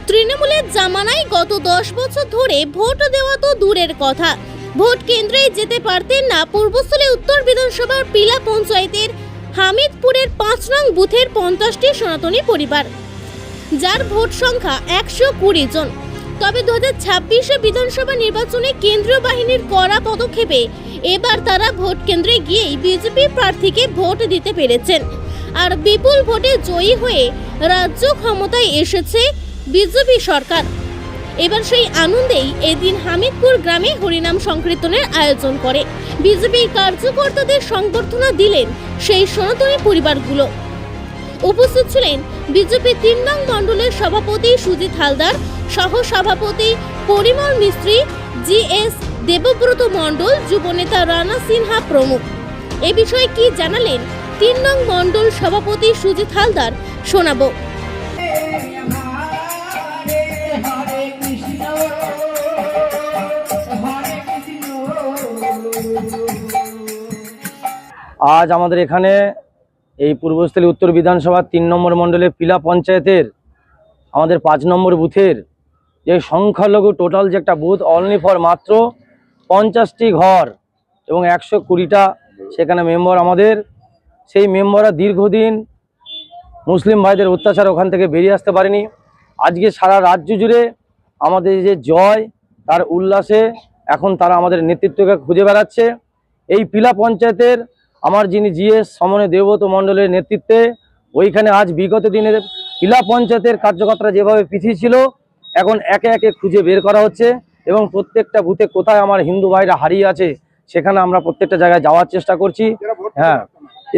তৃণমূলের জামানায় গত 10 বছর ধরে ভোট দেওয়া তো দূরের কথা, ভোট কেন্দ্রে যেতে পারতেন না পূর্বস্থলী উত্তর বিধানসভার পিলা পঞ্চায়েতের হামিদপুরের 5 নং বুথের 50টি সনাতনী পরিবার, যার ভোট সংখ্যা 120 জন। তবে 2026 বিধানসভা নির্বাচনে কেন্দ্রীয় বাহিনীর কড়া পদক্ষেপে এবার তারা ভোট কেন্দ্রে গিয়েই বিজেপি প্রার্থীকে ভোট দিতে পেরেছেন। আর বিপুল ভোটে জয়ী হয়ে রাজ্য ক্ষমতায় এসেছে বিজেপি সরকার। এবার সেই আনন্দেই এদিন হামিদপুর গ্রামে হরিনাম সংকীর্তনের আয়োজন করে বিজেপি কার্যকর্তাদের সংবর্ধনা দিলেন সেই সনাতনী পরিবারগুলো। উপস্থিত ছিলেন বিজেপি 3 নং মণ্ডলের সভাপতি সুজিত হালদার, সহ সভাপতি পরিমল মিস্ত্রি, জিএস দেবব্রত মণ্ডল, যুবনেতা রানা সিনহা প্রমুখ। এ বিষয়ে কি জানালেন 3 নং মণ্ডল সভাপতি সুজিত হালদার, শোনাবো। আজ আমাদের এখানে এই পূর্বস্থলী উত্তর বিধানসভা 3 নম্বর মণ্ডলে পিলা পঞ্চায়েতের আমাদের 5 নম্বর বুথের যে সংখ্যালঘু টোটাল যে একটা বুথ অনলি ফর মাত্র 50টি ঘর এবং 120টা সেখানে মেম্বার আমাদের। সেই মেম্বাররা দীর্ঘদিন মুসলিম ভাইদের অত্যাচার ওখান থেকে বেরিয়ে আসতে পারেনি। আজকে সারা রাজ্য জুড়ে আমাদের যে জয়, তার উল্লাসে এখন তারা আমাদের নেতৃত্বকে খুঁজে বেড়াচ্ছে। এই পিলা পঞ্চায়েতের আমার যিনি জিএস সমনে দেবব্রত মণ্ডলের নেতৃত্বে ওইখানে আজ বিগত দিনের পিলা পঞ্চায়েতের কার্যকর্তারা যেভাবে পিছিয়ে ছিল, এখন একে একে খুঁজে বের করা হচ্ছে এবং প্রত্যেকটা বুথে কোথায় আমার হিন্দু ভাইরা হারিয়ে আছে সেখানে আমরা প্রত্যেকটা জায়গায় যাওয়ার চেষ্টা করছি। হ্যাঁ,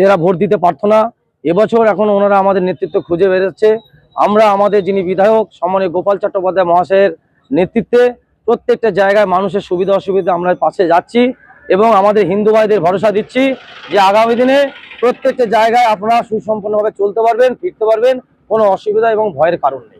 এরা ভোট দিতে পারতো না, এবছর এখন ওনারা আমাদের নেতৃত্ব খুঁজে বেরোচ্ছে। আমরা আমাদের যিনি বিধায়ক সমনে গোপাল চট্টোপাধ্যায় মহাশয়ের নেতৃত্বে প্রত্যেকটা জায়গায় মানুষের সুবিধা অসুবিধা আমরা পাশে যাচ্ছি এবং আমাদের হিন্দু ভাইদের ভরসা দিচ্ছি যে আগামী দিনে প্রত্যেকটা জায়গায় আপনারা সুসম্পন্নভাবে চলতে পারবেন, ফিরতে পারবেন, কোনো অসুবিধা এবং ভয়ের কারণ নেই।